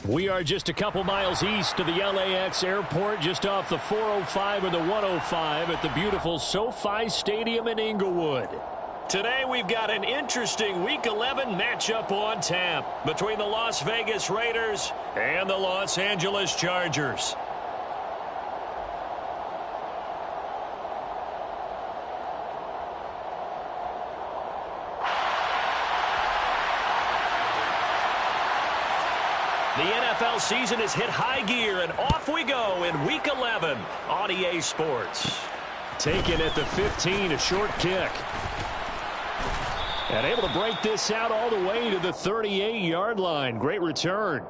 We are just a couple miles east of the LAX airport, just off the 405 or the 105 at the beautiful SoFi Stadium in Inglewood. Today we've got an interesting Week 11 matchup on tap between the Las Vegas Raiders and the Los Angeles Chargers. The NFL season has hit high gear, and off we go in Week 11 on EA Sports. Taken at the 15, a short kick. And able to break this out all the way to the 38-yard line. Great return.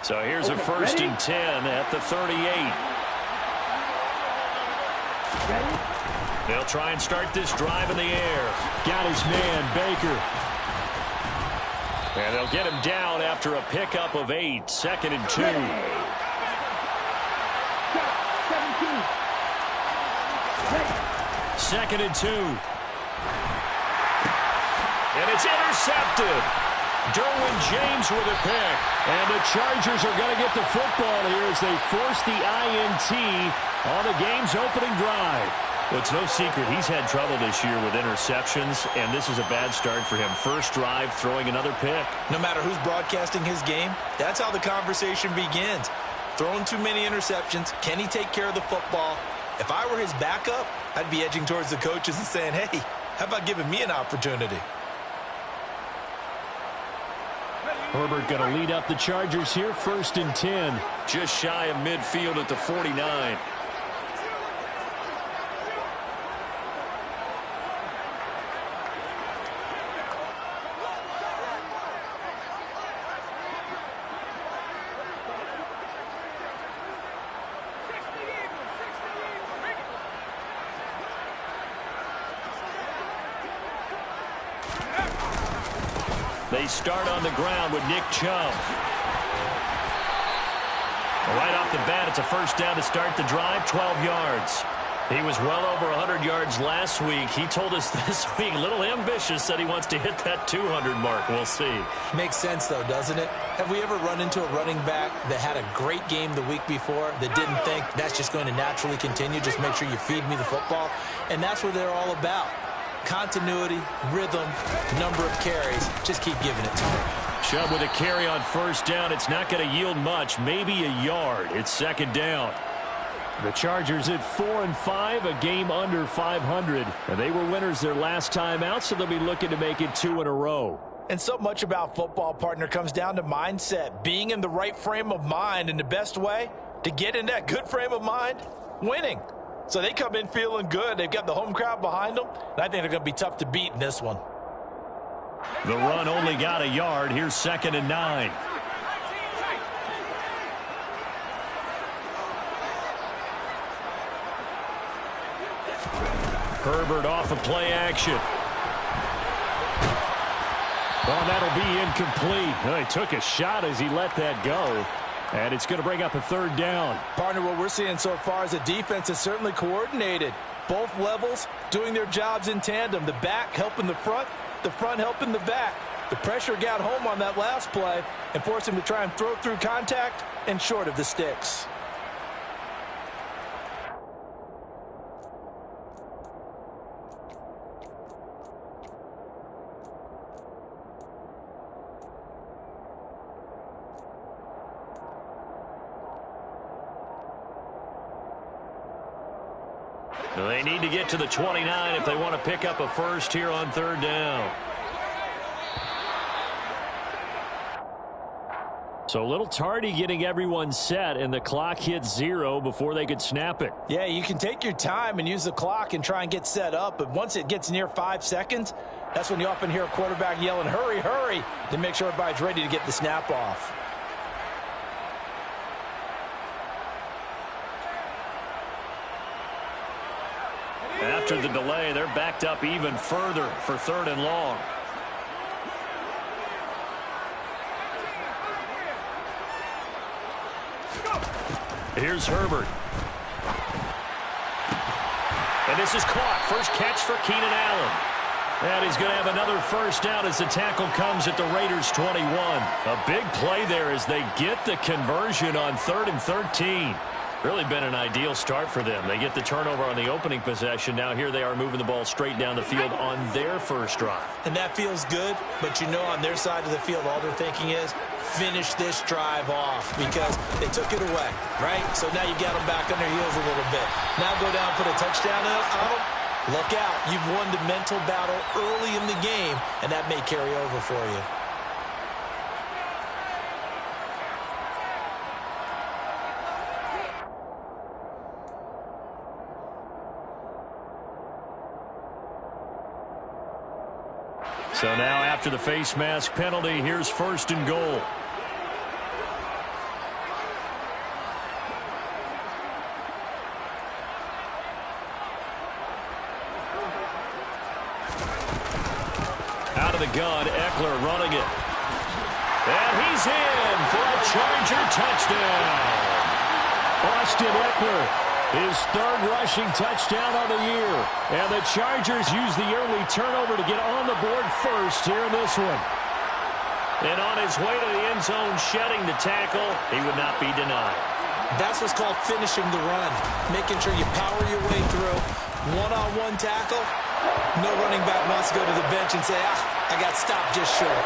So here's a first and 10 at the 38. They'll try and start this drive in the air. Got his man, Baker. And they'll get him down after a pickup of 8. Second and 2. Second and 2. And it's intercepted. Derwin James with a pick. And the Chargers are going to get the football here as they force the INT on the game's opening drive. Well, it's no secret he's had trouble this year with interceptions, and this is a bad start for him. First drive, throwing another pick. No matter who's broadcasting his game, that's how the conversation begins. Throwing too many interceptions, can he take care of the football? If I were his backup, I'd be edging towards the coaches and saying, hey, how about giving me an opportunity? Herbert going to lead up the Chargers here, first and 10. Just shy of midfield at the 49. They start on the ground with Nick Chubb. Right off the bat, it's a first down to start the drive, 12 yards. He was well over 100 yards last week. He told us this week, a little ambitious, said he wants to hit that 200 mark. We'll see. Makes sense, though, doesn't it? Have we ever run into a running back that had a great game the week before that didn't think that's just going to naturally continue? Just make sure you feed me the football. And that's what they're all about. Continuity, rhythm, number of carries. Just keep giving it to him. Chubb with a carry on first down. It's not going to yield much, maybe a yard. It's second down. The Chargers at 4-5, a game under 500. And they were winners their last time out, so they'll be looking to make it 2 in a row. And so much about football, partner, comes down to mindset. Being in the right frame of mind, and the best way to get in that good frame of mind, winning. So they come in feeling good. They've got the home crowd behind them, and I think they're going to be tough to beat in this one. The run only got a yard. Here's 2nd and 9. Herbert off of play action. Oh, that'll be incomplete. Oh, he took a shot as he let that go. And it's going to bring up a 3rd down. Partner, what we're seeing so far is the defense is certainly coordinated. Both levels doing their jobs in tandem. The back helping the front helping the back. The pressure got home on that last play and forced him to try and throw through contact and short of the sticks. They need to get to the 29 if they want to pick up a first here on 3rd down. So a little tardy getting everyone set, and the clock hit 0 before they could snap it. Yeah, you can take your time and use the clock and try and get set up, but once it gets near 5 seconds, that's when you often hear a quarterback yelling, hurry, hurry, to make sure everybody's ready to get the snap off. After the delay, they're backed up even further for 3rd and long. Here's Herbert. And this is caught. First catch for Keenan Allen. And he's going to have another first down as the tackle comes at the Raiders' 21. A big play there as they get the conversion on 3rd and 13. Really been an ideal start for them. They get the turnover on the opening possession. Now here they are moving the ball straight down the field on their first drive. And that feels good, but you know on their side of the field all they're thinking is finish this drive off because they took it away, right? So now you got them back on their heels a little bit. Now go down, put a touchdown on them. Look out. You've won the mental battle early in the game, and that may carry over for you. So now after the face mask penalty, here's 1st and goal. Out of the gun, Eckler running it. And he's in for a Charger touchdown. Austin Eckler, his 3rd rushing touchdown of the year. And the Chargers use the early turnover to get on the board first here in this one. And on his way to the end zone, shedding the tackle, he would not be denied. That's what's called finishing the run. Making sure you power your way through. One-on-one tackle. No running back wants to go to the bench and say, I got stopped just short.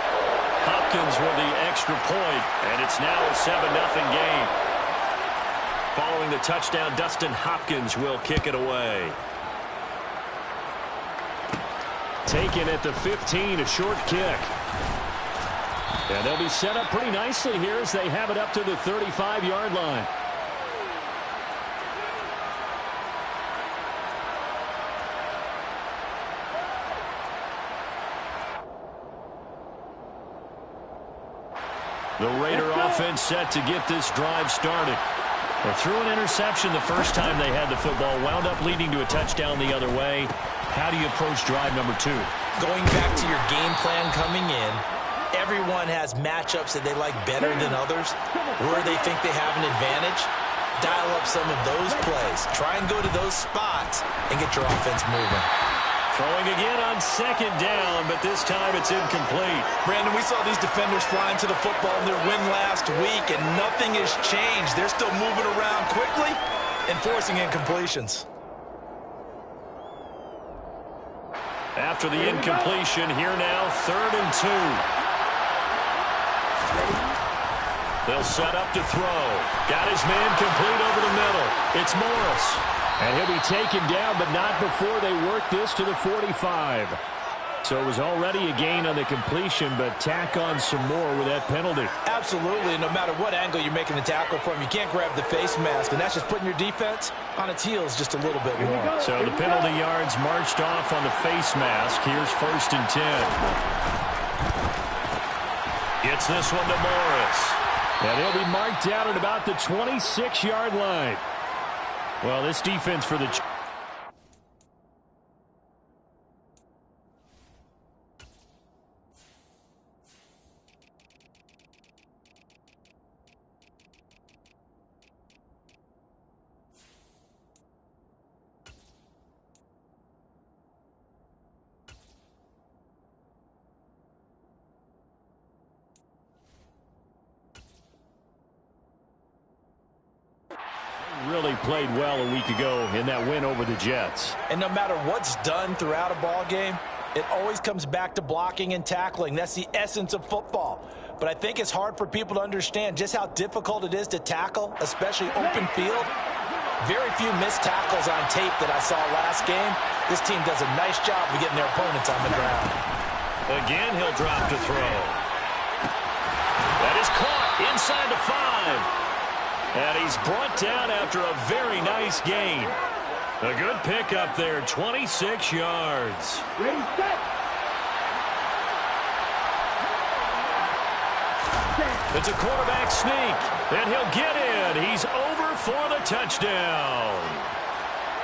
Hopkins with the extra point, and it's now a 7-0 game. Following the touchdown, Dustin Hopkins will kick it away. Taken at the 15, a short kick. And they'll be set up pretty nicely here as they have it up to the 35-yard line. The Raider offense set to get this drive started. They threw an interception the first time they had the football, wound up leading to a touchdown the other way. How do you approach drive number 2? Going back to your game plan coming in, everyone has matchups that they like better than others, where they think they have an advantage. Dial up some of those plays. Try and go to those spots and get your offense moving. Throwing again on 2nd down, but this time it's incomplete. Brandon, we saw these defenders flying to the football in their win last week, and nothing has changed. They're still moving around quickly and forcing incompletions. After the incompletion, here now, 3rd and 2. They'll set up to throw. Got his man complete over the middle. It's Morris. And he'll be taken down, but not before they work this to the 45. So it was already a gain on the completion, but tack on some more with that penalty. Absolutely. No matter what angle you're making the tackle from, you can't grab the face mask, and that's just putting your defense on its heels just a little bit more. So the penalty yards marched off on the face mask. Here's 1st and 10. Gets this one to Morris. And he'll be marked out at about the 26-yard line. Well, this defense for the... really played well a week ago in that win over the Jets. And no matter what's done throughout a ball game, it always comes back to blocking and tackling. That's the essence of football. But I think it's hard for people to understand just how difficult it is to tackle, especially open field. Very few missed tackles on tape that I saw last game. This team does a nice job of getting their opponents on the ground. Again, he'll drop to throw. That is caught inside the 5. And he's brought down after a very nice gain. A good pickup there, 26 yards. Ready, set. It's a quarterback sneak, and he'll get in. He's over for the touchdown.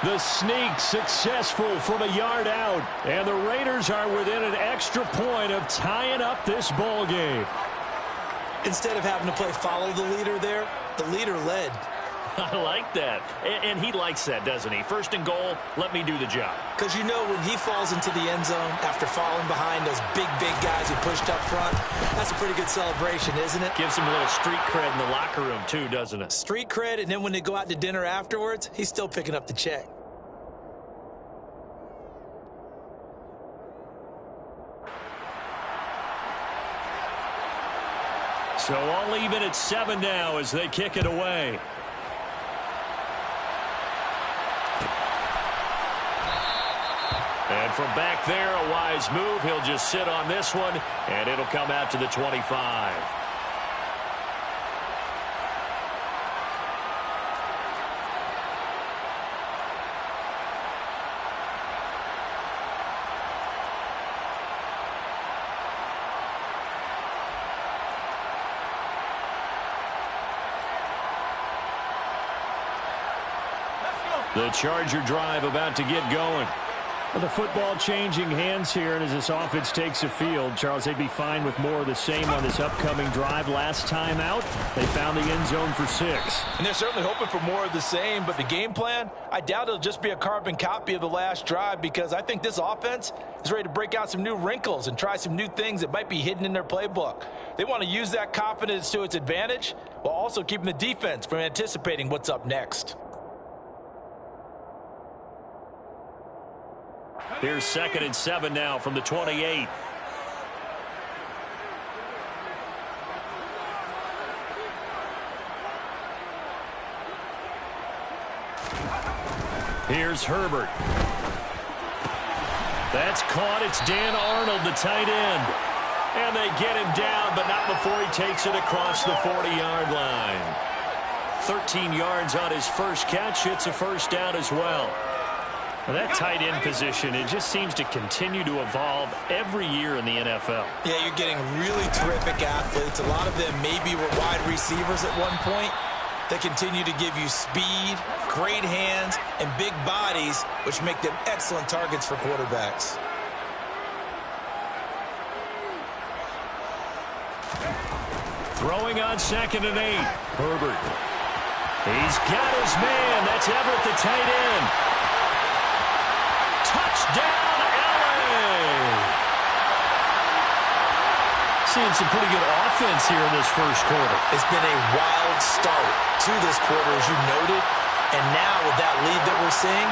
The sneak successful from a yard out, and the Raiders are within an extra point of tying up this ball game. Instead of having to play follow the leader there, the leader led. I like that. And he likes that, doesn't he? 1st and goal, let me do the job. Because you know when he falls into the end zone after falling behind those big guys who pushed up front, that's a pretty good celebration, isn't it? Gives him a little street cred in the locker room, too, doesn't it? Street cred, and then when they go out to dinner afterwards, he's still picking up the check. So all even at 7 now as they kick it away. And from back there, a wise move. He'll just sit on this one, and it'll come out to the 25. The Charger drive about to get going. Well, the football changing hands here, and as this offense takes the field, Charles, they'd be fine with more of the same on this upcoming drive. Last time out, they found the end zone for 6. And they're certainly hoping for more of the same, but the game plan, I doubt it'll just be a carbon copy of the last drive, because I think this offense is ready to break out some new wrinkles and try some new things that might be hidden in their playbook. They want to use that confidence to its advantage while also keeping the defense from anticipating what's up next. Here's 2nd and 7 now from the 28. Here's Herbert. That's caught. It's Dan Arnold, the tight end. And they get him down, but not before he takes it across the 40-yard line. 13 yards on his first catch. It's a first down as well. Well, that tight end position, it just seems to continue to evolve every year in the NFL. Yeah, you're getting really terrific athletes. A lot of them maybe were wide receivers at one point. They continue to give you speed, great hands, and big bodies, which make them excellent targets for quarterbacks. Throwing on 2nd and 8. Herbert. He's got his man. That's Everett, the tight end. Touchdown, LA! Seeing some pretty good offense here in this first quarter. It's been a wild start to this quarter, as you noted. And now with that lead that we're seeing,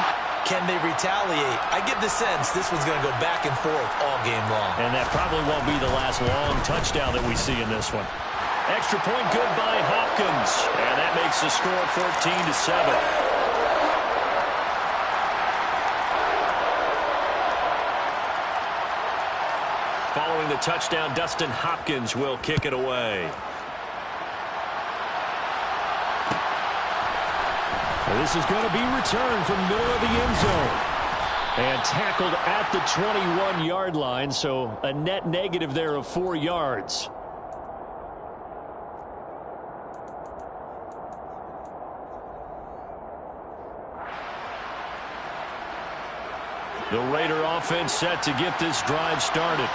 can they retaliate? I get the sense this one's going to go back and forth all game long. And that probably won't be the last long touchdown that we see in this one. Extra point good by Hopkins. And that makes the score 14-7. Following the touchdown, Dustin Hopkins will kick it away. This is going to be returned from middle of the end zone. And tackled at the 21-yard line, so a net negative there of 4 yards. The Raider offense set to get this drive started.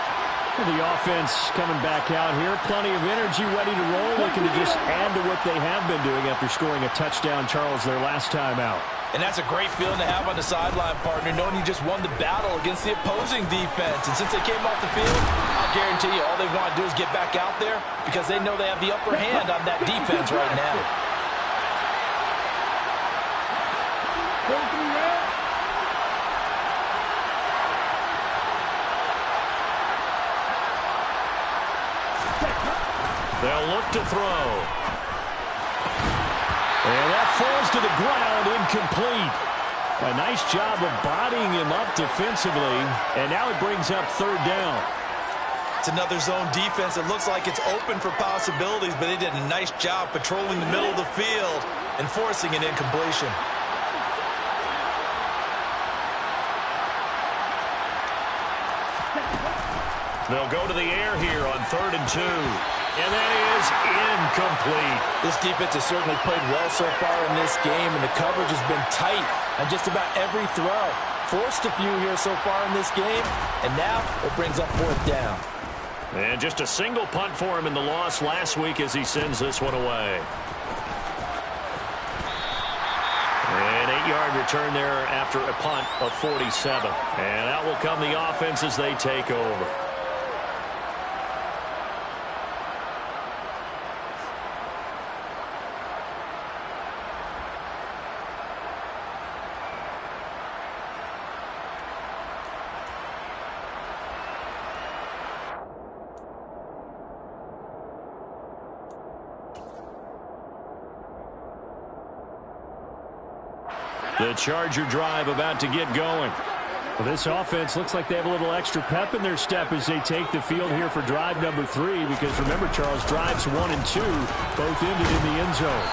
The offense coming back out here. Plenty of energy, ready to roll, looking to just add to what they have been doing after scoring a touchdown, Charles, their last time out. And that's a great feeling to have on the sideline, partner, knowing you just won the battle against the opposing defense. And since they came off the field, I guarantee you all they want to do is get back out there because they know they have the upper hand on that defense right now. They'll look to throw. And that falls to the ground, incomplete. A nice job of bodying him up defensively, and now it brings up third down. It's another zone defense. It looks like it's open for possibilities, but they did a nice job patrolling the middle of the field and forcing an incompletion. They'll go to the air here on 3rd and 2. And that is incomplete. This defense has certainly played well so far in this game, and the coverage has been tight on just about every throw. Forced a few here so far in this game, and now it brings up 4th down. And just a single punt for him in the loss last week as he sends this one away. An 8-yard return there after a punt of 47. And out will come the offense as they take over. The Charger drive about to get going. Well, this offense looks like they have a little extra pep in their step as they take the field here for drive number 3, because remember, Charles, drives 1 and 2 both ended in the end zone.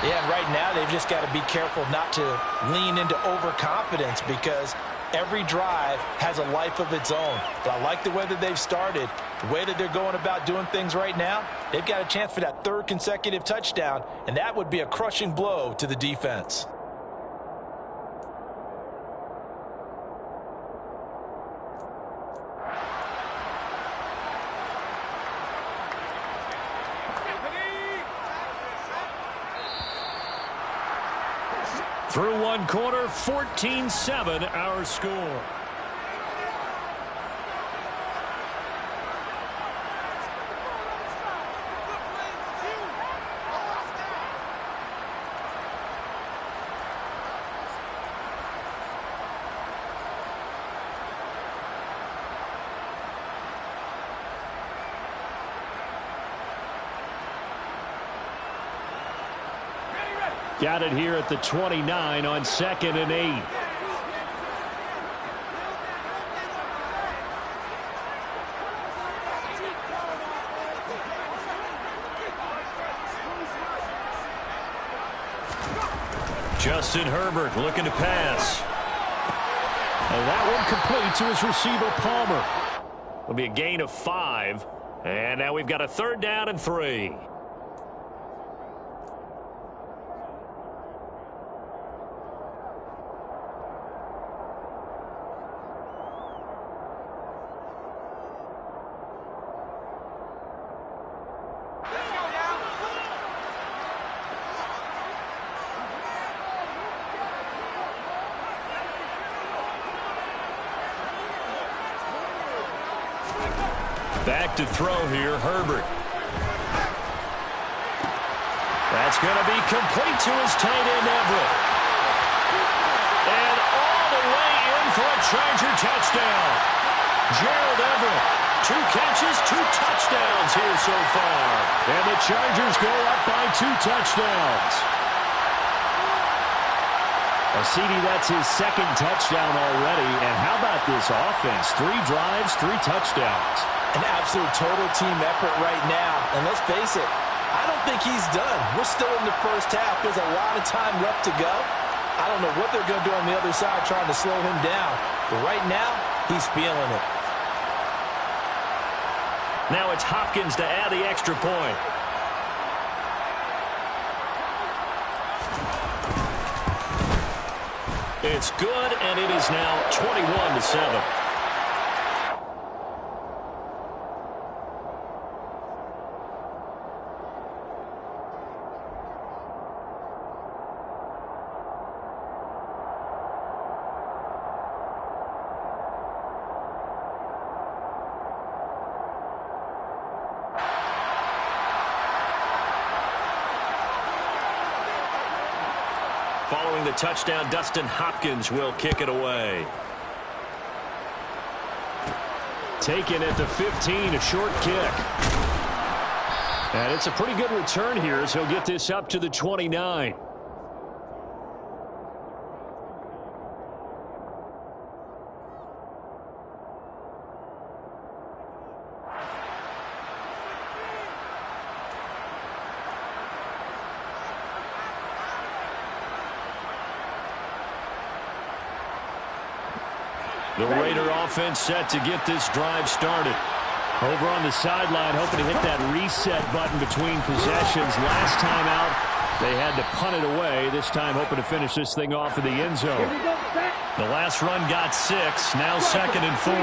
Yeah, and right now they've just got to be careful not to lean into overconfidence because every drive has a life of its own. But I like the way that they've started, the way that they're going about doing things right now. They've got a chance for that 3rd consecutive touchdown, and that would be a crushing blow to the defense. Through 1 quarter, 14-7 our score. Got it here at the 29 on 2nd and 8. Justin Herbert looking to pass. And that one complete to his receiver, Palmer. It'll be a gain of 5. And now we've got a 3rd down and 3. Back to throw here, Herbert. That's going to be complete to his tight end, Everett. And all the way in for a Charger touchdown. Gerald Everett, 2 catches, 2 touchdowns here so far. And the Chargers go up by 2 touchdowns. CD, that's his 2nd touchdown already. And how about this offense? 3 drives, 3 touchdowns. An absolute total team effort right now. And let's face it, I don't think he's done. We're still in the first half. There's a lot of time left to go. I don't know what they're going to do on the other side trying to slow him down. But right now, he's feeling it. Now it's Hopkins to add the extra point. It's good, and it is now 21-7. Following the touchdown, Dustin Hopkins will kick it away. Taken at the 15, a short kick. And it's a pretty good return here as he'll get this up to the 29. The Raider offense set to get this drive started. Over on the sideline, hoping to hit that reset button between possessions. Last time out, they had to punt it away. This time, hoping to finish this thing off in the end zone. The last run got 6. Now 2nd and 4.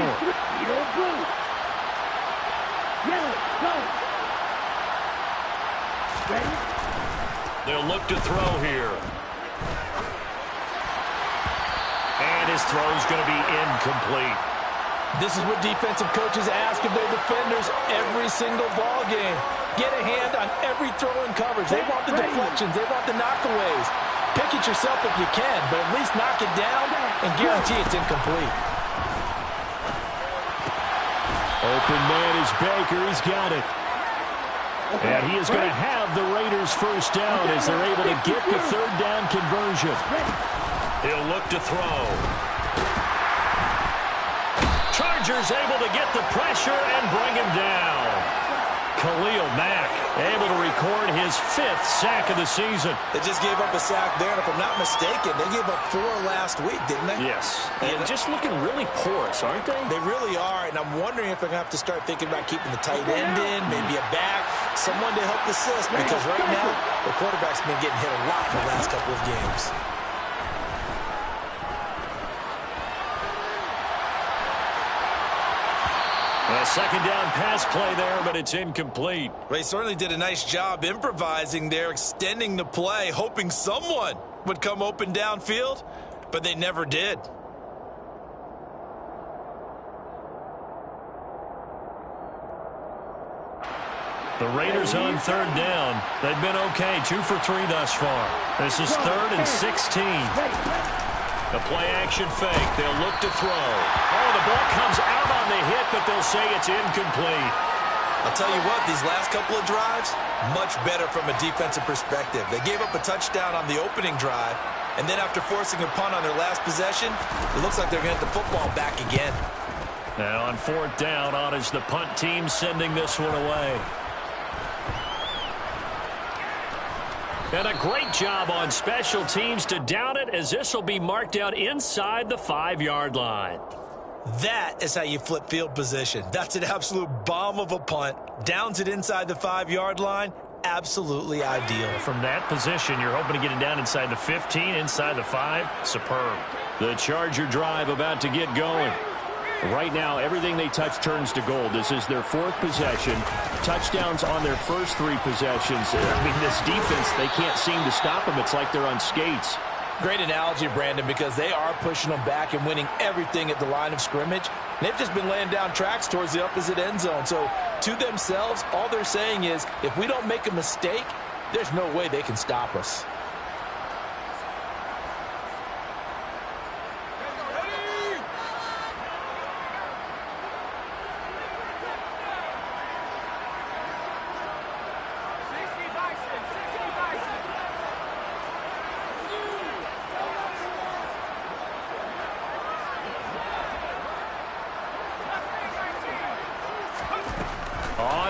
They'll look to throw here. And his throw is going to be incomplete. This is what defensive coaches ask of their defenders every single ball game. Get a hand on every throw in coverage. They want the deflections. They want the knockaways. Pick it yourself if you can, but at least knock it down and guarantee it's incomplete. Open man is Baker. He's got it. And he is going to have the Raiders first down as they're able to get the 3rd down conversion. He'll look to throw. Chargers able to get the pressure and bring him down. Khalil Mack able to record his 5th sack of the season. They just gave up a sack there, and if I'm not mistaken, they gave up 4 last week, didn't they? Yes. And just looking really porous, aren't they? They really are, and I'm wondering if they're going to have to start thinking about keeping the tight end in, maybe a back, someone to help assist, because right now, the quarterback's been getting hit a lot in the last couple of games. A 2nd down pass play there, but it's incomplete. They certainly did a nice job improvising there, extending the play, hoping someone would come open downfield, but they never did. The Raiders on 3rd down. They've been okay, 2 for 3 thus far. This is 3rd and 16. The play action fake. They'll look to throw. Oh, the ball comes out on the hit, but they'll say it's incomplete. I'll tell you what, these last couple of drives, much better from a defensive perspective. They gave up a touchdown on the opening drive, and then after forcing a punt on their last possession, it looks like they're going to get the football back again. Now on 4th down, on is the punt team sending this one away. And a great job on special teams to down it, as this will be marked out inside the 5-yard line. That is how you flip field position. That's an absolute bomb of a punt. Downs it inside the 5-yard line. Absolutely ideal. From that position, you're hoping to get it down inside the 15, inside the 5. Superb. The Charger drive about to get going. Right now, everything they touch turns to gold. This is their 4th possession. Touchdowns on their first 3 possessions. I mean, this defense, they can't seem to stop them. It's like they're on skates. Great analogy, Brandon, because they are pushing them back and winning everything at the line of scrimmage. They've just been laying down tracks towards the opposite end zone. So, to themselves, all they're saying is, if we don't make a mistake, there's no way they can stop us.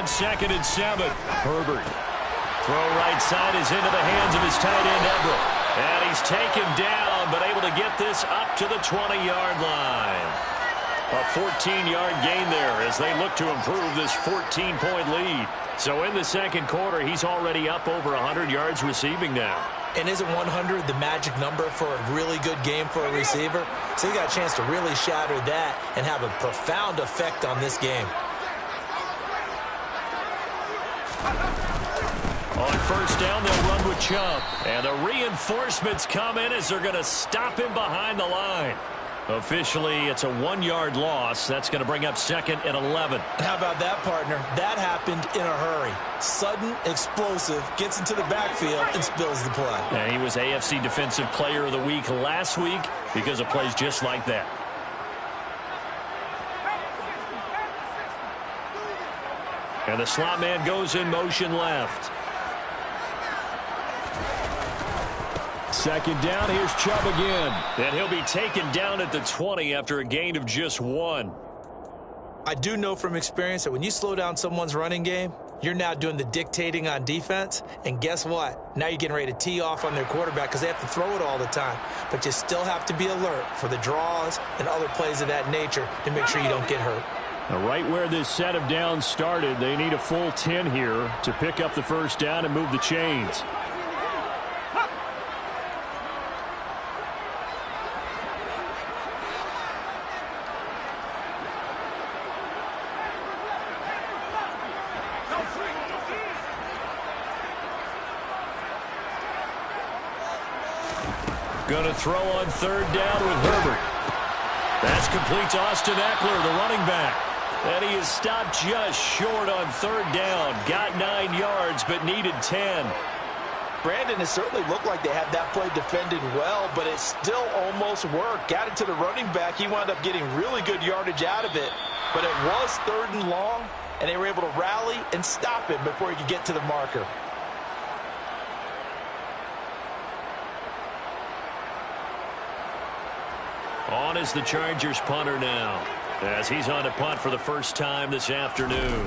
on 2nd and 7. Herbert. Throw right side is into the hands of his tight end, Everett. And he's taken down, but able to get this up to the 20-yard line. A 14-yard gain there as they look to improve this 14-point lead. So in the second quarter, he's already up over 100 yards receiving now. And isn't 100 the magic number for a really good game for a receiver? So he got a chance to really shatter that and have a profound effect on this game. On first down, they'll run with Chubb. And the reinforcements come in as they're going to stop him behind the line. Officially, it's a 1-yard loss. That's going to bring up 2nd and 11. How about that, partner? That happened in a hurry. Sudden, explosive, gets into the backfield, and spills the play. And he was AFC Defensive Player of the Week last week because of plays just like that. And the slot man goes in motion left. Second down, here's Chubb again. And he'll be taken down at the 20 after a gain of just 1. I do know from experience that when you slow down someone's running game, you're now doing the dictating on defense. And guess what? Now you're getting ready to tee off on their quarterback because they have to throw it all the time. But you still have to be alert for the draws and other plays of that nature to make sure you don't get hurt. Now, right where this set of downs started, they need a full 10 here to pick up the first down and move the chains. Going to throw on third down with Herbert. That's complete to Austin Eckler, the running back. And he is stopped just short on third down. Got 9 yards, but needed 10. Brandon, it certainly looked like they had that play defended well, but it still almost worked. Got it to the running back. He wound up getting really good yardage out of it. But it was 3rd and long, and they were able to rally and stop him before he could get to the marker. On is the Chargers punter now, as he's on to punt for the first time this afternoon.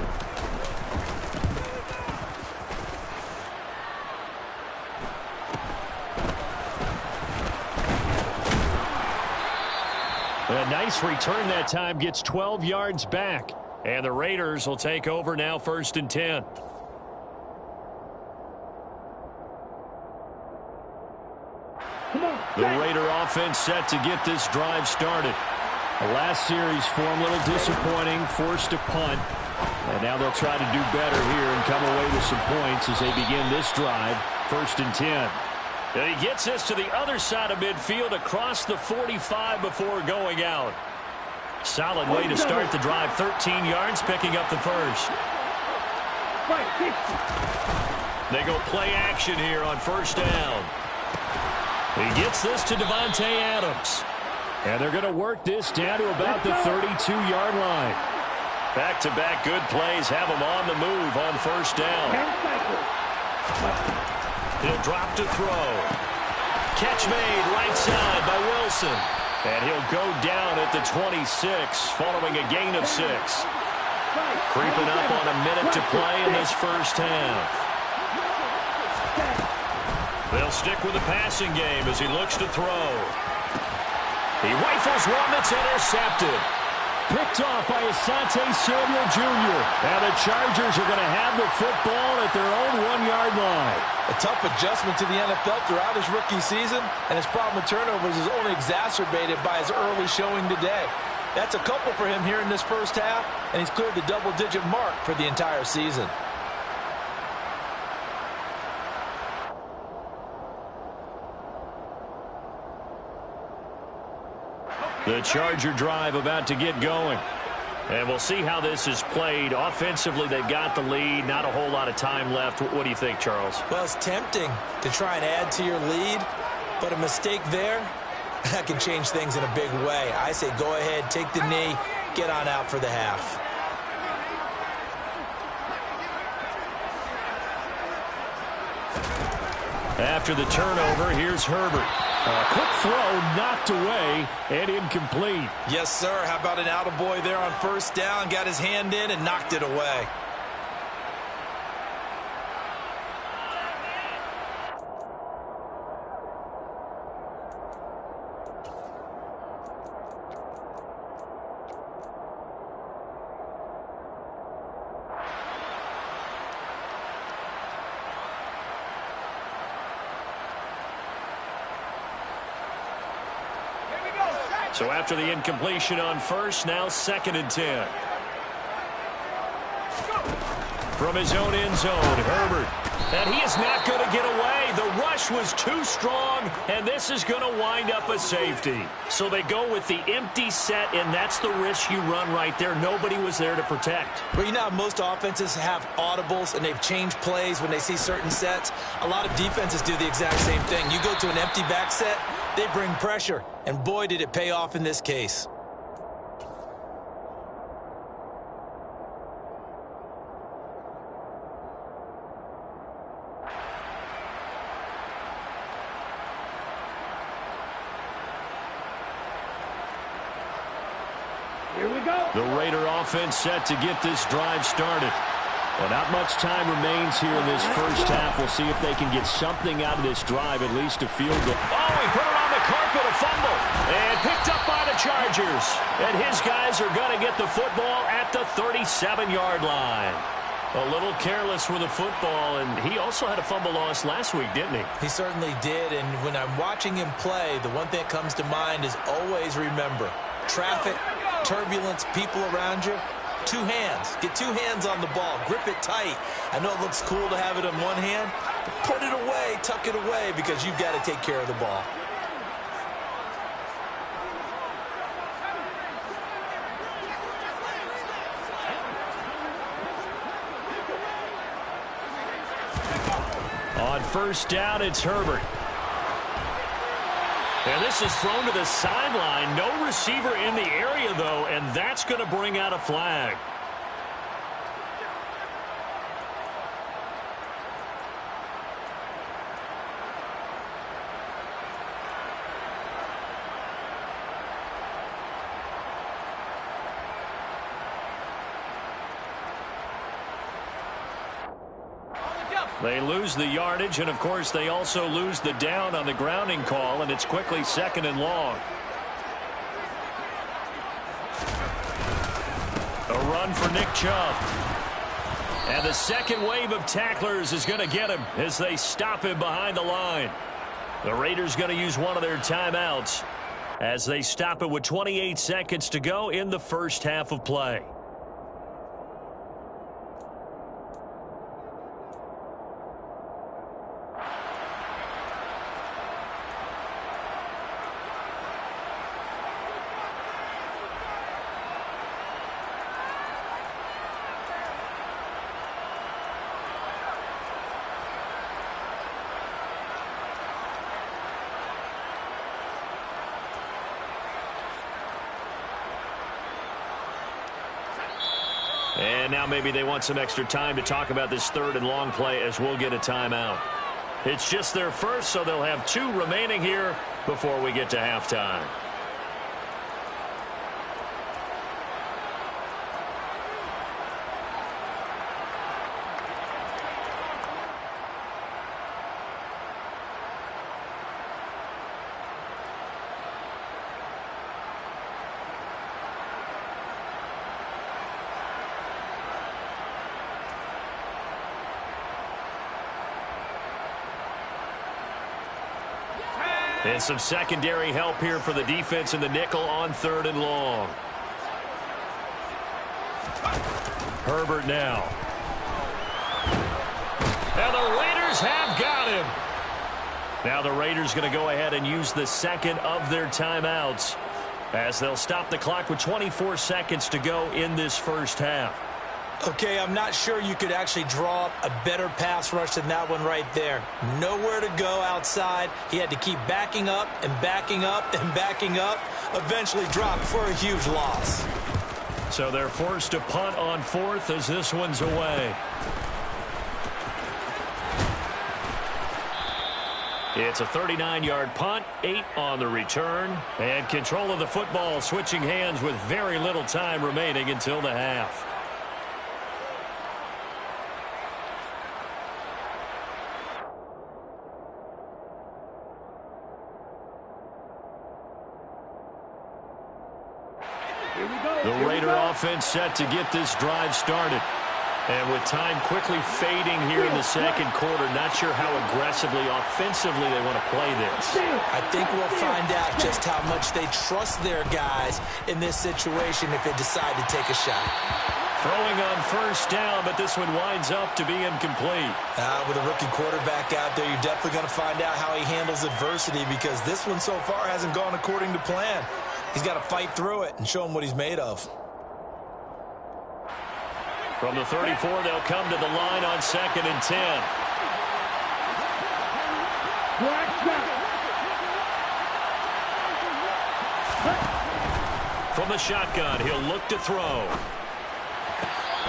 A nice return that time, gets 12 yards back. And the Raiders will take over now, 1st and 10. The Raider offense set to get this drive started. The last series form a little disappointing, forced a punt. And now they'll try to do better here and come away with some points as they begin this drive, 1st and 10. And he gets this to the other side of midfield across the 45 before going out. Solid way to start the drive, 13 yards, picking up the first. They go play action here on first down. He gets this to Devontae Adams. And they're going to work this down to about the 32-yard line. Back-to-back good plays have him on the move on first down. He'll drop to throw. Catch made right side by Wilson. And he'll go down at the 26 following a gain of 6. Creeping up on a minute to play in this first half. They'll stick with the passing game as he looks to throw. He rifles one that's intercepted. Picked off by Asante Samuel Jr. And the Chargers are going to have the football at their own 1-yard line. A tough adjustment to the NFL throughout his rookie season, and his problem with turnovers is only exacerbated by his early showing today. That's a couple for him here in this first half, and he's cleared the double-digit mark for the entire season. The Charger drive about to get going. And we'll see how this is played. Offensively, they've got the lead. Not a whole lot of time left. What do you think, Charles? Well, it's tempting to try and add to your lead, but a mistake there, that can change things in a big way. I say go ahead, take the knee, get on out for the half. After the turnover, here's Herbert. A quick throw knocked away and incomplete. Yes, sir. How about an attaboy there on first down? Got his hand in and knocked it away. So after the incompletion on first, now 2nd and 10. From his own end zone, Herbert. And he is not going to get away. The rush was too strong, and this is going to wind up a safety. So they go with the empty set, and that's the risk you run right there. Nobody was there to protect. Well, you know how most offenses have audibles, and they've changed plays when they see certain sets? A lot of defenses do the exact same thing. You go to an empty back set, they bring pressure, and boy, did it pay off in this case. The Raider offense set to get this drive started. Well, not much time remains here in this first half. We'll see if they can get something out of this drive, at least a field goal. Oh, he put it on the carpet, a fumble, and picked up by the Chargers. And his guys are going to get the football at the 37-yard line. A little careless with the football, and he also had a fumble loss last week, didn't he? He certainly did, and when I'm watching him play, the one thing that comes to mind is always remember, traffic, turbulence, people around you, 2 hands. Get 2 hands on the ball. Grip it tight. I know it looks cool to have it in one hand, but put it away, tuck it away, because you've got to take care of the ball. On first down, it's Herbert. And this is thrown to the sideline. No receiver in the area, though, and that's going to bring out a flag. They lose the yardage, and, of course, they also lose the down on the grounding call, and it's quickly 2nd and long. A run for Nick Chubb. And the second wave of tacklers is going to get him as they stop him behind the line. The Raiders going to use one of their timeouts as they stop it with 28 seconds to go in the first half of play. And now maybe they want some extra time to talk about this 3rd and long play as we'll get a timeout. It's just their first, so they'll have 2 remaining here before we get to halftime. And some secondary help here for the defense in the nickel on 3rd and long. Herbert now. And the Raiders have got him. Now the Raiders going to go ahead and use the second of their timeouts as they'll stop the clock with 24 seconds to go in this first half. Okay, I'm not sure you could actually draw up a better pass rush than that one right there. Nowhere to go outside. He had to keep backing up and backing up and backing up. Eventually dropped for a huge loss. So they're forced to punt on 4th as this one's away. It's a 39-yard punt, 8 on the return, and control of the football switching hands with very little time remaining until the half. The Raider offense set to get this drive started. And with time quickly fading here in the second quarter, not sure how aggressively, offensively they want to play this. I think we'll find out just how much they trust their guys in this situation if they decide to take a shot. Throwing on first down, but this one winds up to be incomplete. With a rookie quarterback out there, you're definitely going to find out how he handles adversity because this one so far hasn't gone according to plan. He's got to fight through it and show him what he's made of. From the 34, they'll come to the line on 2nd and 10. From the shotgun, he'll look to throw.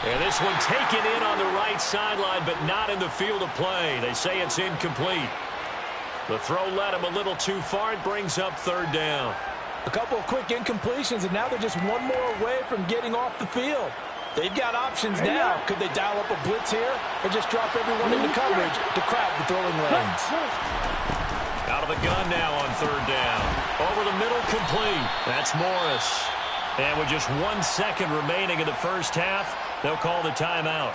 And this one taken in on the right sideline, but not in the field of play. They say it's incomplete. The throw led him a little too far. It brings up 3rd down. A couple of quick incompletions, and now they're just one more away from getting off the field. They've got options now. Could they dial up a blitz here or just drop everyone into coverage to crowd the throwing lanes? Out of the gun now on 3rd down. Over the middle, complete. That's Morris. And with just 1 second remaining in the first half, they'll call the timeout.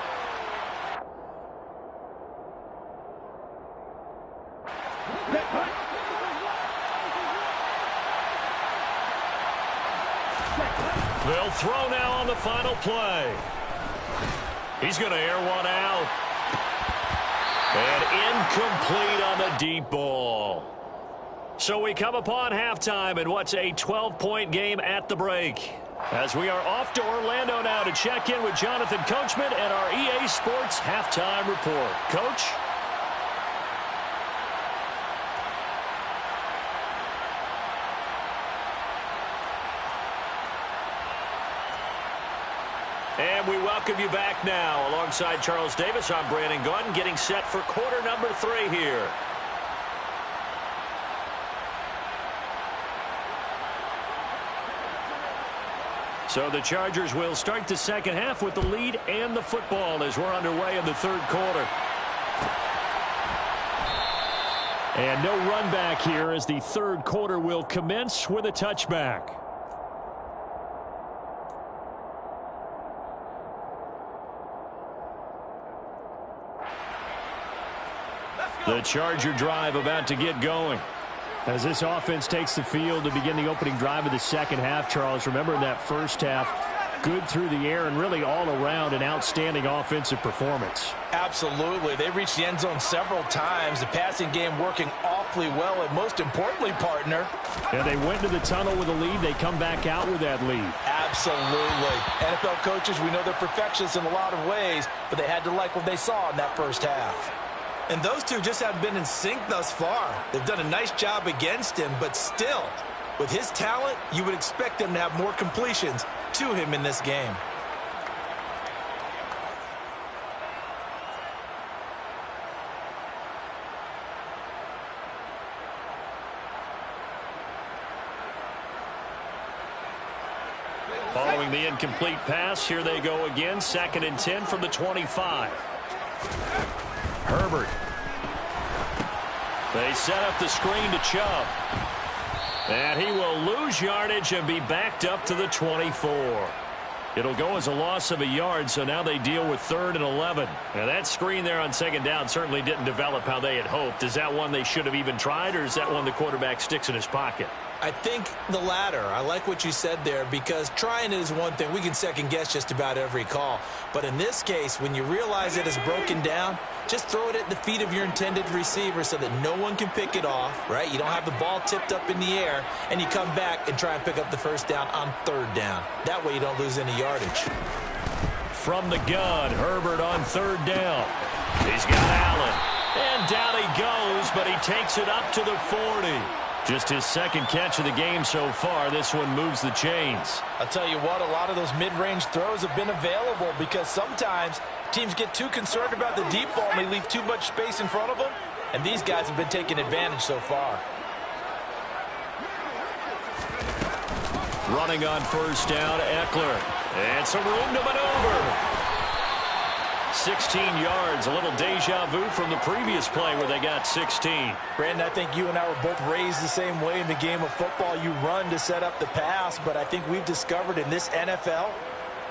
They'll throw now on the final play. He's going to air one out. And incomplete on the deep ball. So we come upon halftime in what's a 12-point game at the break. As we are off to Orlando now to check in with Jonathan Coachman and our EA Sports Halftime Report. Coach? And we welcome you back now. Alongside Charles Davis, I'm Brandon Gaudin, getting set for quarter number 3 here. So the Chargers will start the second half with the lead and the football as we're underway in the 3rd quarter. And no run back here as the 3rd quarter will commence with a touchback. The Charger drive about to get going. As this offense takes the field to begin the opening drive of the second half, Charles, remember in that first half, good through the air and really all around an outstanding offensive performance. Absolutely. They reached the end zone several times. The passing game working awfully well, and most importantly, partner. And they went to the tunnel with a lead. They come back out with that lead. Absolutely. NFL coaches, we know they're perfectionists in a lot of ways, but they had to like what they saw in that first half. And those two just haven't been in sync thus far. They've done a nice job against him, but still, with his talent, you would expect them to have more completions to him in this game. Following the incomplete pass, here they go again. 2nd and 10 from the 25. Herbert. They set up the screen to Chubb. And he will lose yardage and be backed up to the 24. It'll go as a loss of a yard, so now they deal with 3rd and 11. Now that screen there on 2nd down certainly didn't develop how they had hoped. Is that one they should have even tried, or is that one the quarterback sticks in his pocket? I think the latter. I like what you said there because trying it is one thing. We can second guess just about every call. But in this case, when you realize it is broken down, just throw it at the feet of your intended receiver so that no one can pick it off, right? You don't have the ball tipped up in the air, and you come back and try and pick up the first down on 3rd down. That way you don't lose any yardage. From the gun, Herbert on 3rd down. He's got Allen. And down he goes, but he takes it up to the 40. Just his 2nd catch of the game so far. This one moves the chains. I'll tell you what, a lot of those mid-range throws have been available because sometimes teams get too concerned about the deep ball and they leave too much space in front of them. And these guys have been taking advantage so far. Running on 1st down, Eckler. And some room to maneuver. 16 yards, a little deja vu from the previous play where they got 16. Brandon, I think you and I were both raised the same way in the game of football. You run to set up the pass, but I think we've discovered in this NFL,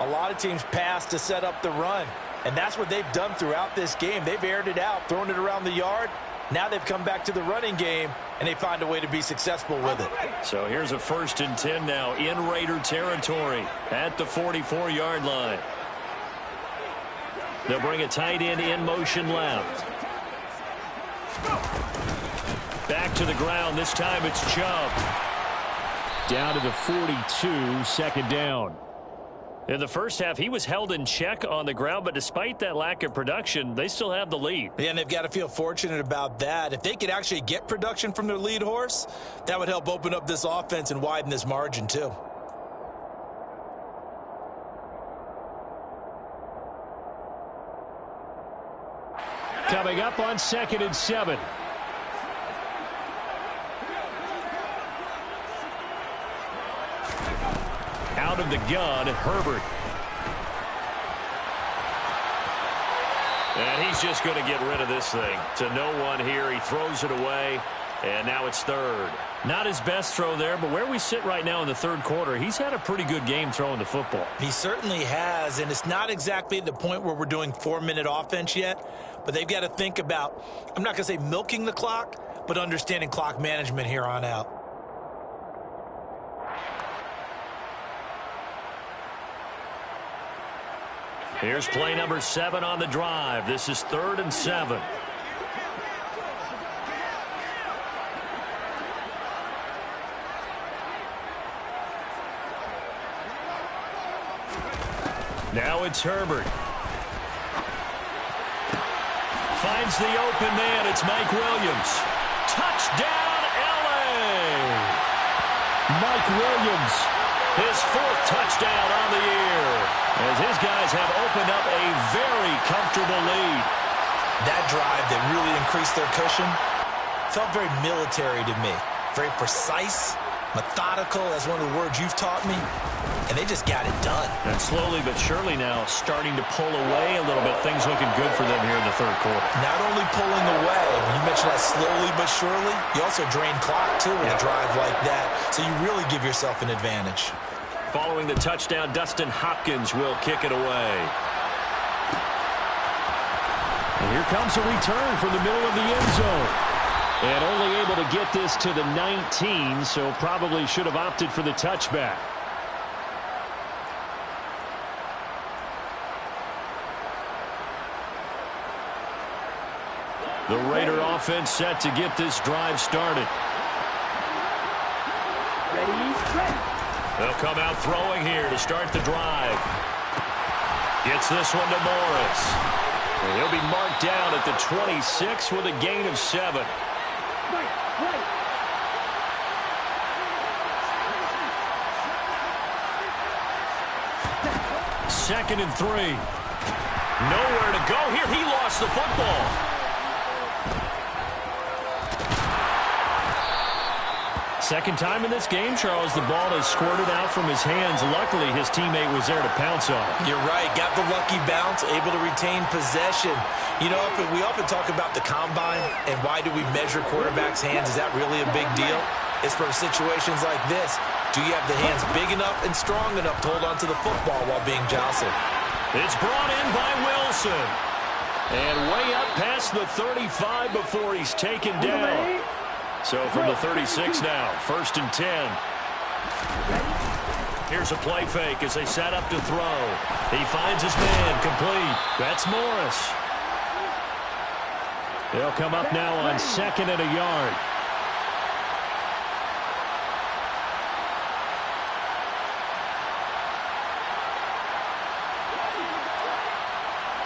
a lot of teams pass to set up the run. And that's what they've done throughout this game. They've aired it out, thrown it around the yard. Now they've come back to the running game, and they find a way to be successful with it. So here's a 1st and 10 now in Raider territory at the 44-yard line. They'll bring a tight end in motion left. Back to the ground. This time it's Chubb. Down to the 42, 2nd down. In the first half, he was held in check on the ground, but despite that lack of production, they still have the lead. Yeah, and they've got to feel fortunate about that. If they could actually get production from their lead horse, that would help open up this offense and widen this margin too. Coming up on 2nd and 7. Out of the gun, Herbert. And he's just going to get rid of this thing. To no one here. He throws it away. And now it's 3rd. Not his best throw there, but where we sit right now in the 3rd quarter, he's had a pretty good game throwing the football. He certainly has, and it's not exactly the point where we're doing 4-minute offense yet, but they've got to think about, I'm not going to say milking the clock, but understanding clock management here on out. Here's play number 7 on the drive. This is 3rd and 7. Now it's Herbert. Finds the open man. It's Mike Williams. Touchdown, L.A. Mike Williams, his 4th touchdown on the year, as his guys have opened up a very comfortable lead. That drive that really increased their cushion felt very military to me. Very precise, methodical, that's one of the words you've taught me, and they just got it done. And slowly but surely now starting to pull away a little bit. Things looking good for them here in the 3rd quarter. Not only pulling away, you mentioned that slowly but surely, you also drain clock too with a drive like that, so you really give yourself an advantage. Following the touchdown, Dustin Hopkins will kick it away. And here comes a return from the middle of the end zone. And only able to get this to the 19, so probably should have opted for the touchback. The Raider offense set to get this drive started. Ready. They'll come out throwing here to start the drive. Gets this one to Morris. And he'll be marked down at the 26 with a gain of 7. Right. 2nd and 3. Nowhere to go here. He lost the football. Second time in this game, Charles, the ball has squirted out from his hands. Luckily, his teammate was there to pounce on it. You're right. Got the lucky bounce, able to retain possession. You know, we often talk about the combine and why do we measure quarterbacks' hands. Is that really a big deal? It's for situations like this. Do you have the hands big enough and strong enough to hold onto the football while being jostled? It's brought in by Wilson. And way up past the 35 before he's taken down. So from the 36 now, 1st and 10. Here's a play fake as they set up to throw. He finds his man, complete. That's Morris. They'll come up now on 2nd and a yard.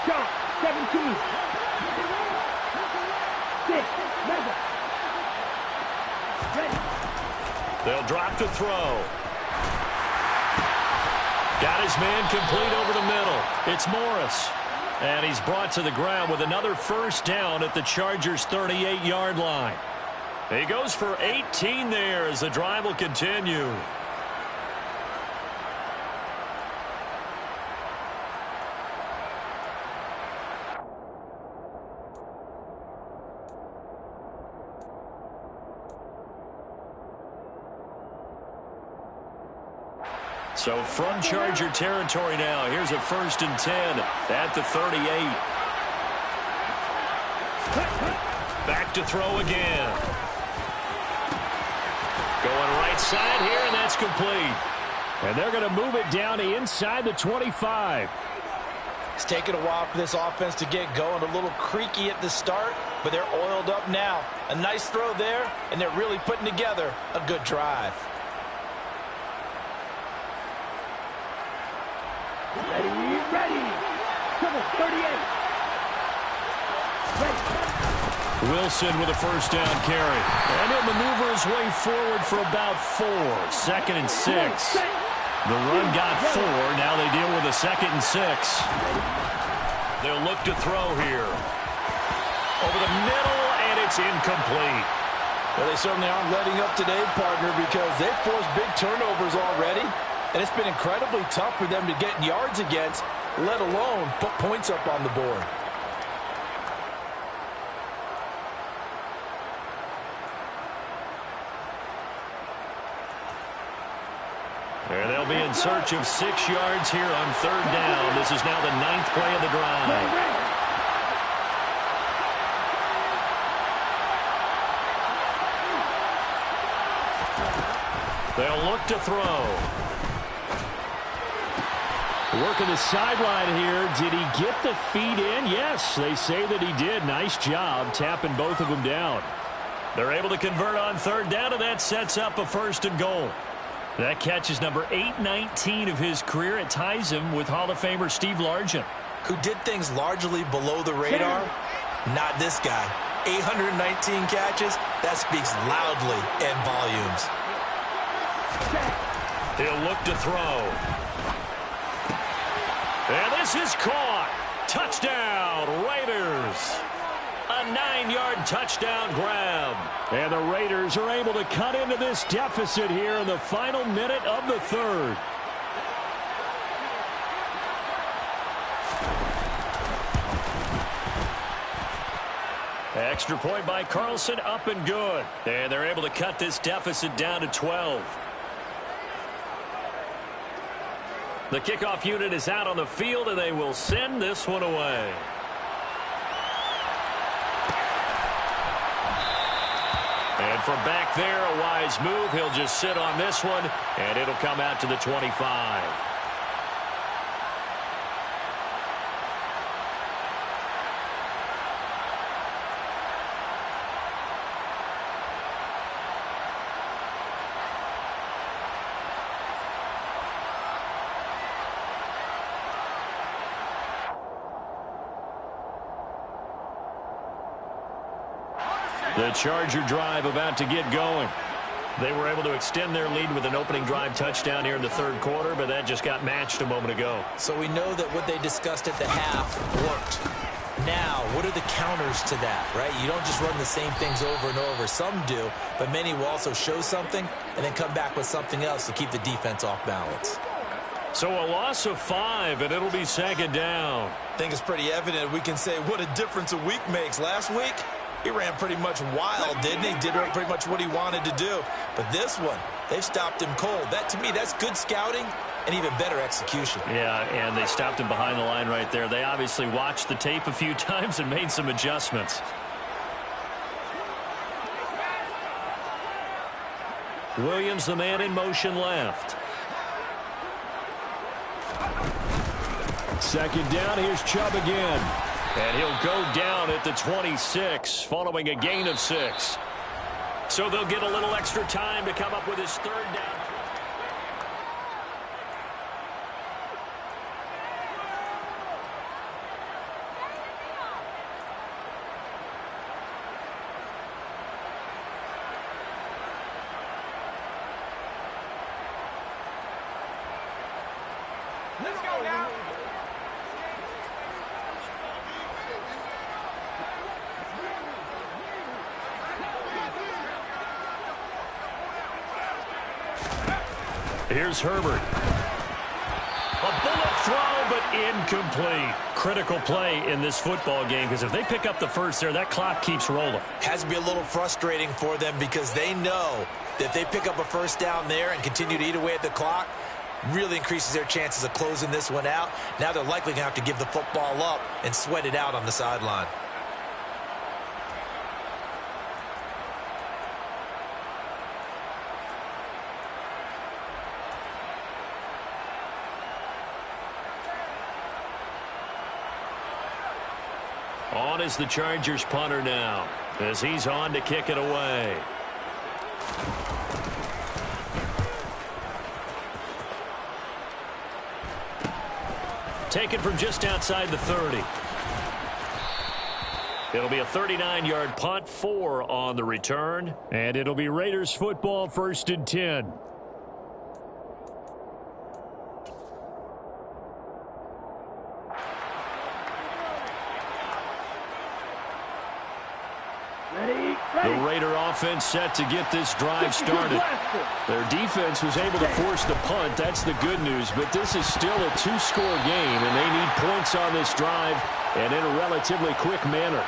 Shot. 17. 6. Level. They'll drop to throw. Got his man complete over the middle. It's Morris. And he's brought to the ground with another 1st down at the Chargers' 38-yard line. He goes for 18 there as the drive will continue. So from Charger territory now, here's a 1st and 10 at the 38. Back to throw again. Going right side here, and that's complete. And they're going to move it down to inside the 25. It's taken a while for this offense to get going. A little creaky at the start, but they're oiled up now. A nice throw there, and they're really putting together a good drive. Ready. Triple 38. Ready. Wilson with a 1st down carry. And he'll maneuver his way forward for about 4. 2nd and 6. The run got 4. Now they deal with a 2nd and 6. They'll look to throw here. Over the middle, and it's incomplete. Well, they certainly aren't letting up today, partner, because they've forced big turnovers already. And it's been incredibly tough for them to get yards against, let alone put points up on the board. And they'll be in search of 6 yards here on 3rd down. This is now the 9th play of the drive. They'll look to throw. Working the sideline here. Did he get the feet in? Yes, they say that he did. Nice job tapping both of them down. They're able to convert on 3rd down, and that sets up a 1st and goal. That catch is number 819 of his career. It ties him with Hall of Famer Steve Largent. Who did things largely below the radar? Not this guy. 819 catches, that speaks loudly in volumes. He'll look to throw. And this is caught. Touchdown, Raiders. A 9-yard touchdown grab. And the Raiders are able to cut into this deficit here in the final minute of the 3rd. Extra point by Carlson, up and good. And they're able to cut this deficit down to 12. The kickoff unit is out on the field, and they will send this one away. And from back there, a wise move. He'll just sit on this one, and it'll come out to the 25. The Charger drive about to get going. They were able to extend their lead with an opening drive touchdown here in the 3rd quarter, but that just got matched a moment ago. So we know that what they discussed at the half worked. Now, what are the counters to that, right? You don't just run the same things over and over. Some do, but many will also show something and then come back with something else to keep the defense off balance. So a loss of 5, and it'll be 2nd down. I think it's pretty evident. We can say what a difference a week makes. Last week, he ran pretty much wild, didn't he? Did pretty much what he wanted to do. But this one, they've stopped him cold. That, to me, that's good scouting and even better execution. Yeah, and they stopped him behind the line right there. They obviously watched the tape a few times and made some adjustments. Williams, the man in motion left. 2nd down, here's Chubb again. And he'll go down at the 26 following a gain of 6. So they'll get a little extra time to come up with his 3rd down. Let's go now. Here's Herbert. A bullet throw, but incomplete. Critical play in this football game, because if they pick up the first there, that clock keeps rolling. Has to be a little frustrating for them because they know that if they pick up a 1st down there and continue to eat away at the clock, really increases their chances of closing this one out. Now they're likely going to have to give the football up and sweat it out on the sideline. On is the Chargers punter now, as he's on to kick it away. Taken from just outside the 30. It'll be a 39-yard punt, 4 on the return, and it'll be Raiders football, 1st and 10. The Raider offense set to get this drive started. Their defense was able to force the punt. That's the good news. But this is still a 2-score game, and they need points on this drive and in a relatively quick manner.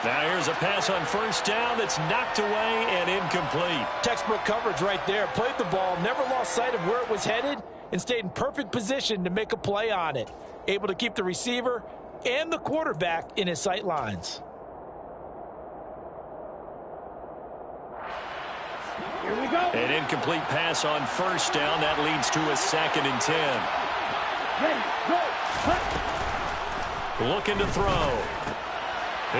Now here's a pass on 1st down that's knocked away and incomplete. Textbook coverage right there. Played the ball, never lost sight of where it was headed, and stayed in perfect position to make a play on it. Able to keep the receiver and the quarterback in his sight lines. Here we go. An incomplete pass on 1st down. That leads to a 2nd and 10. Ready, go, cut. Looking to throw.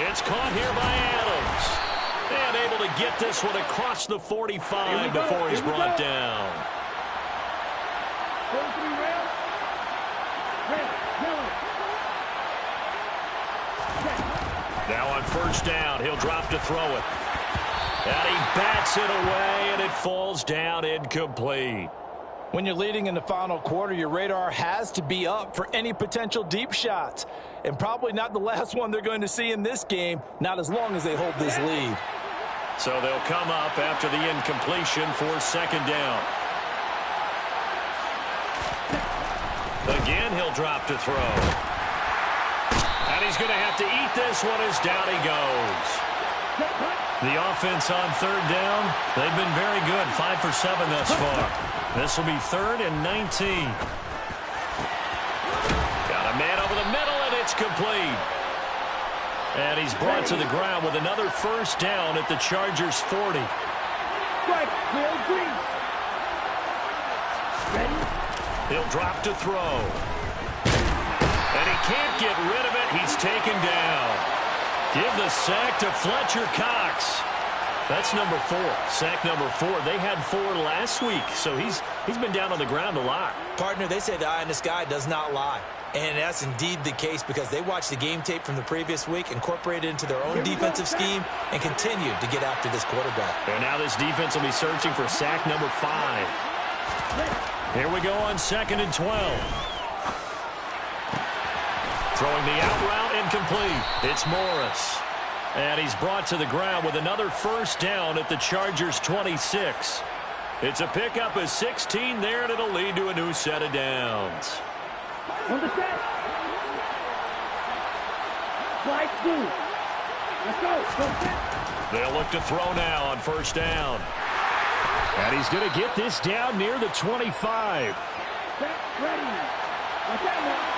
It's caught here by Adams. And able to get this one across the 45 before he's brought down. 43 round. Ready, now on 1st down, he'll drop to throw it. And he bats it away, and it falls down incomplete. When you're leading in the final quarter, your radar has to be up for any potential deep shots. And probably not the last one they're going to see in this game, not as long as they hold this lead. So they'll come up after the incompletion for 2nd down. Again, he'll drop to throw. And he's going to have to eat this one as down he goes. The offense on 3rd down, they've been very good, 5 for 7 thus far. This will be 3rd and 19. Got a man over the middle, and it's complete. And he's brought to the ground with another 1st down at the Chargers' 40. He'll drop to throw. And he can't get rid of it. He's taken down. Give the sack to Fletcher Cox. That's number 4. Sack number 4. They had 4 last week, so he's been down on the ground a lot. Partner, they say the eye in the sky does not lie. And that's indeed the case because they watched the game tape from the previous week, incorporated it into their own defensive scheme, and continued to get after this quarterback. And now this defense will be searching for sack number 5. Here we go on 2nd and 12. Throwing the out route, incomplete. It's Morris. And he's brought to the ground with another 1st down at the Chargers' 26. It's a pickup of 16 there, and it'll lead to a new set of downs. On the set. Slide 2. Let's go. Go set. They'll look to throw now on 1st down. And he's going to get this down near the 25. Set, ready. Watch out now.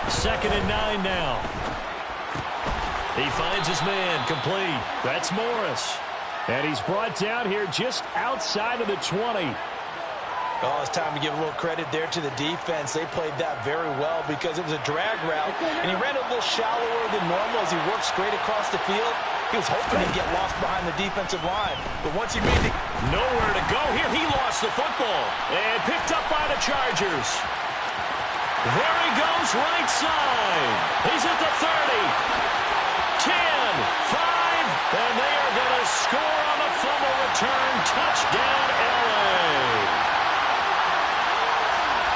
2nd and 9 now. He finds his man, complete. That's Morris. And he's brought down here just outside of the 20. Oh, it's time to give a little credit there to the defense. They played that very well because it was a drag route, and he ran a little shallower than normal as he worked straight across the field. He was hoping to get lost behind the defensive line, but once he made it... Nowhere to go here. He lost the football and picked up by the Chargers. There he goes, right side. He's at the 30. 10, 5, and they are going to score on the fumble return. Touchdown, L.A.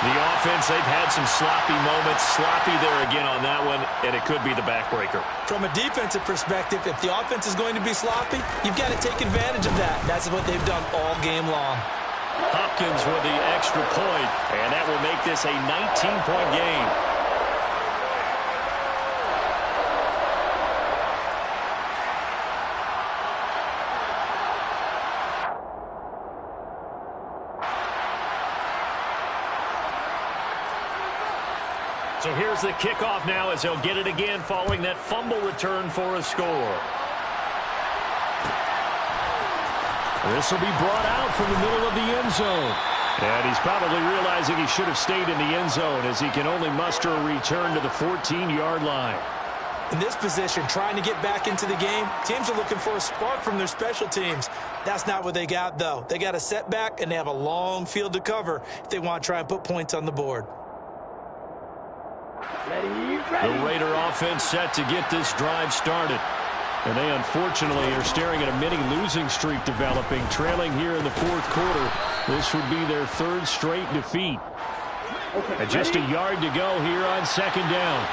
The offense, they've had some sloppy moments. Sloppy there again on that one, and it could be the backbreaker. From a defensive perspective, if the offense is going to be sloppy, you've got to take advantage of that. That's what they've done all game long. Hopkins with the extra point, and that will make this a 19-point game. So here's the kickoff now as they'll get it again following that fumble return for a score. This will be brought out from the middle of the end zone. And he's probably realizing he should have stayed in the end zone as he can only muster a return to the 14-yard line. In this position, trying to get back into the game, teams are looking for a spark from their special teams. That's not what they got, though. They got a setback, and they have a long field to cover if they want to try and put points on the board. The Raider offense set to get this drive started. And they unfortunately are staring at a mini losing streak developing, trailing here in the fourth quarter. This would be their third straight defeat. And just a yard to go here on second down.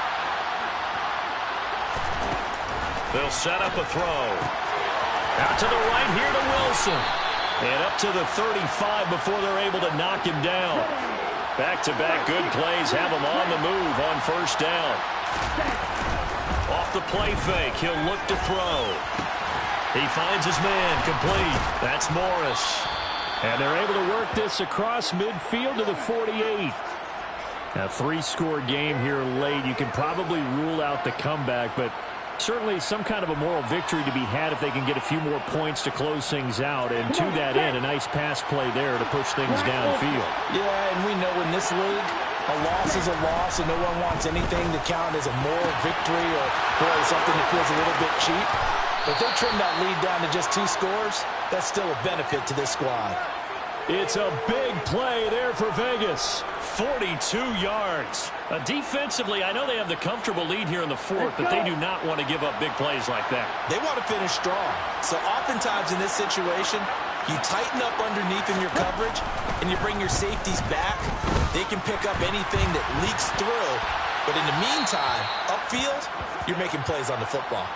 They'll set up a throw. Out to the right here to Wilson. And up to the 35 before they're able to knock him down. Back-to-back good plays have him on the move on first down. Off the play fake, he'll look to throw. He finds his man, complete. That's Morris. And they're able to work this across midfield to the 48. A three-score game here late. You can probably rule out the comeback, but certainly some kind of a moral victory to be had if they can get a few more points to close things out. And to that end, a nice pass play there to push things downfield. Yeah, and we know in this league, a loss is a loss, and no one wants anything to count as a moral victory or something that feels a little bit cheap. But if they trim that lead down to just 2 scores, that's still a benefit to this squad. It's a big play there for Vegas. 42 yards. Defensively, I know they have the comfortable lead here in the fourth, but they do not want to give up big plays like that. They want to finish strong. So oftentimes in this situation, you tighten up underneath in your coverage, and you bring your safeties back. They can pick up anything that leaks through. But in the meantime, upfield, you're making plays on the football.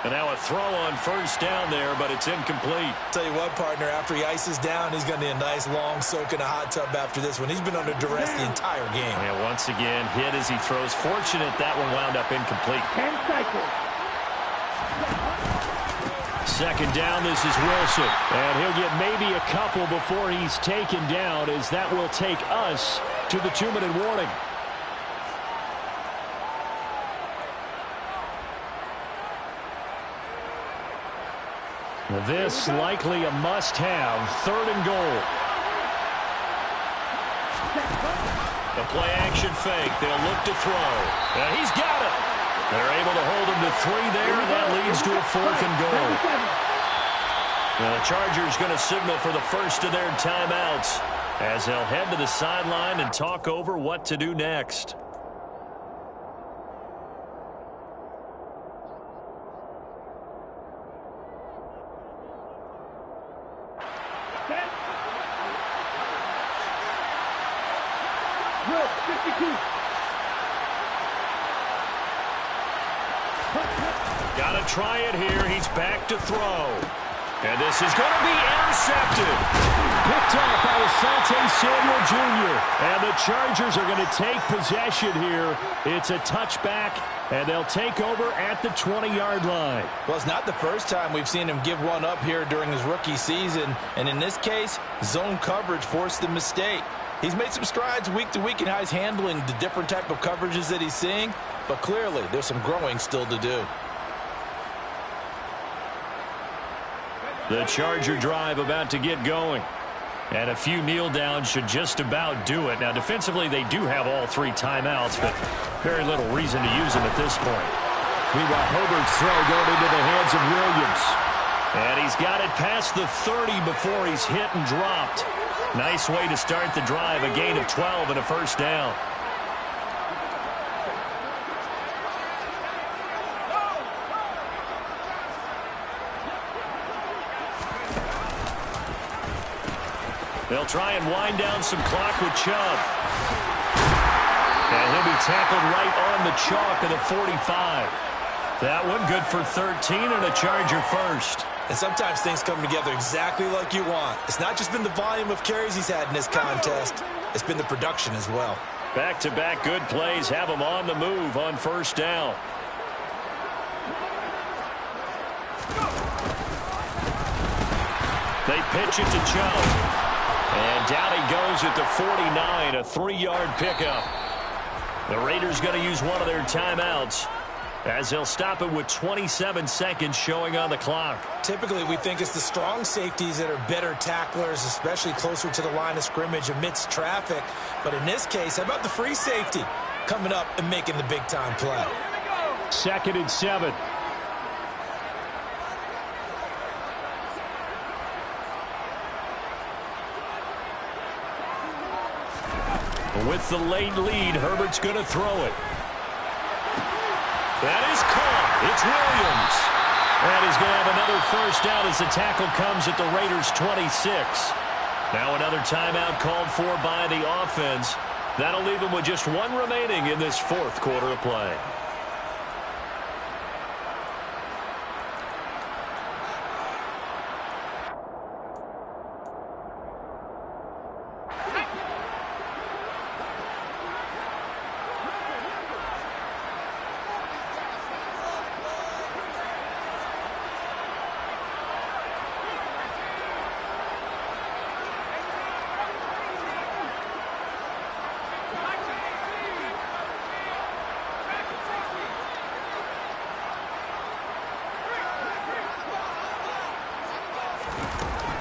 And now a throw on first down there, but it's incomplete. Tell you what, partner, after he ices down, he's going to need a nice long soak in a hot tub after this one. He's been under duress the entire game. Yeah, once again, hit as he throws. Fortunate that one wound up incomplete. 10 cycles. Second down, this is Wilson. And he'll get maybe a couple before he's taken down, as that will take us to the 2-minute warning. This likely a must-have. 3rd and goal. The play-action fake. They'll look to throw. And he's got it. They're able to hold him to 3 there, and that leads to a 4th and goal. Now the Chargers going to signal for the first of their timeouts as they'll head to the sideline and talk over what to do next. Got to try it here. He's back to throw. And this is going to be intercepted. Picked off by Asante Samuel Jr. And the Chargers are going to take possession here. It's a touchback, and they'll take over at the 20-yard line. Well, it's not the first time we've seen him give one up here during his rookie season. And in this case, zone coverage forced the mistake. He's made some strides week to week in how he's handling the different type of coverages that he's seeing. But clearly, there's some growing still to do. The Charger drive about to get going. And a few kneel downs should just about do it. Now, defensively, they do have all 3 timeouts, but very little reason to use them at this point. Meanwhile, Herbert's throw going into the hands of Williams. And he's got it past the 30 before he's hit and dropped. Nice way to start the drive, a gain of 12 and a first down. They'll try and wind down some clock with Chubb. And he'll be tackled right on the chalk of the 45. That one good for 13 and a Charger first. And sometimes things come together exactly like you want. It's not just been the volume of carries he's had in this contest. It's been the production as well. Back-to-back good plays have him on the move on first down. They pitch it to Chubb. And down he goes at the 49, a 3-yard pickup. The Raiders going to use one of their timeouts as they'll stop it with 27 seconds showing on the clock. Typically, we think it's the strong safeties that are better tacklers, especially closer to the line of scrimmage amidst traffic. But in this case, how about the free safety coming up and making the big-time play? 2nd and 7. With the late lead, Herbert's going to throw it. That is caught. It's Williams. And he's going to have another first down as the tackle comes at the Raiders' 26. Now another timeout called for by the offense. That'll leave them with just one remaining in this 4th quarter of play.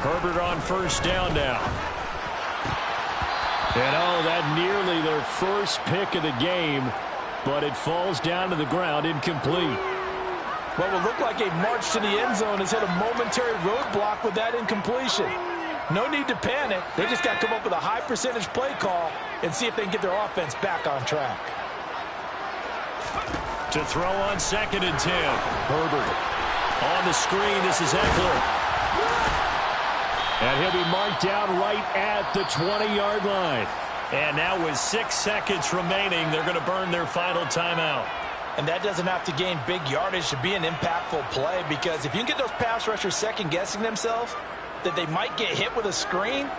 Herbert on first down now. And that nearly their first pick of the game, but it falls down to the ground incomplete. What will look like a march to the end zone has hit a momentary roadblock with that incompletion. No need to panic. They just got to come up with a high percentage play call and see if they can get their offense back on track. To throw on 2nd and 10. Herbert on the screen. This is Eckler. And he'll be marked down right at the 20-yard line. And now with 6 seconds remaining, they're going to burn their final timeout. And that doesn't have to gain big yardage to be an impactful play, because if you can get those pass rushers second-guessing themselves that they might get hit with a screen,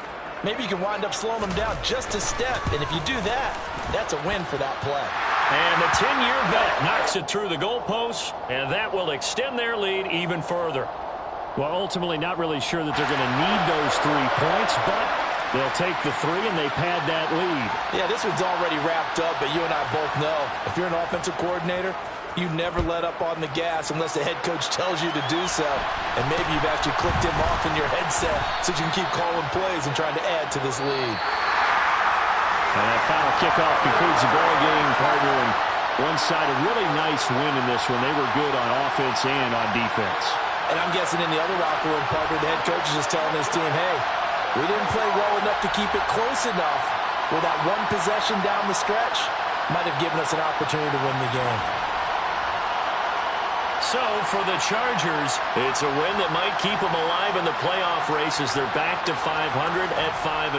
maybe you can wind up slowing them down just a step. And if you do that, that's a win for that play. And the 10-year vet knocks it through the goalposts, and that will extend their lead even further. Well, ultimately not really sure that they're going to need those 3 points, but they'll take the 3 and they pad that lead. Yeah, this one's already wrapped up, but you and I both know if you're an offensive coordinator, you never let up on the gas unless the head coach tells you to do so. And maybe you've actually clicked him off in your headset so you can keep calling plays and trying to add to this lead. And that final kickoff concludes the ball game, partner. And one side, a really nice win in this one. They were good on offense and on defense. And I'm guessing in the other locker room, partner, the head coach is just telling his team, hey, we didn't play well enough to keep it close enough where that one possession down the stretch might have given us an opportunity to win the game. So for the Chargers, it's a win that might keep them alive in the playoff race as they're back to 500 at 5-5.